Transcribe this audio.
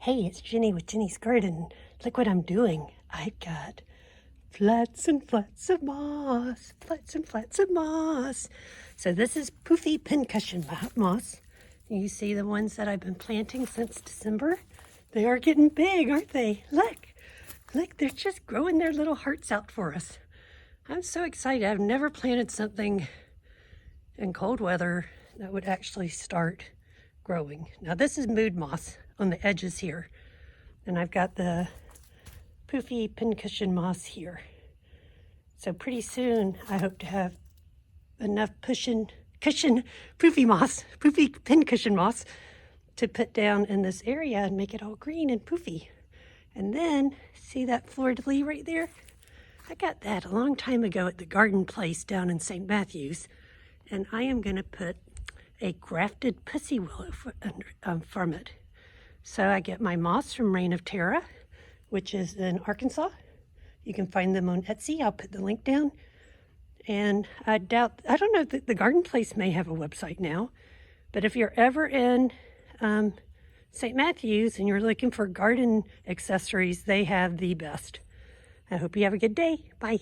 Hey, it's Jenny with Jenny's Garden. Look what I'm doing. I've got flats and flats of moss, flats and flats of moss. So this is Poofy Pin Cushion Moss. You see the ones that I've been planting since December? They are getting big, aren't they? Look, they're just growing their little hearts out for us. I'm so excited. I've never planted something in cold weather that would actually start growing. Now this is mood moss on the edges here, and I've got the Poofy Pin Cushion Moss here. So pretty soon I hope to have enough Poofy Pin Cushion Moss to put down in this area and make it all green and poofy. And then see that fleur-de-lis right there? I got that a long time ago at the garden place down in St. Matthews, and I am going to put a grafted pussy willow from it. So I get my moss from Reign of Terra, which is in Arkansas. You can find them on Etsy. I'll put the link down. And I don't know, the garden place may have a website now, but if you're ever in St. Matthews and you're looking for garden accessories, they have the best. I hope you have a good day. Bye.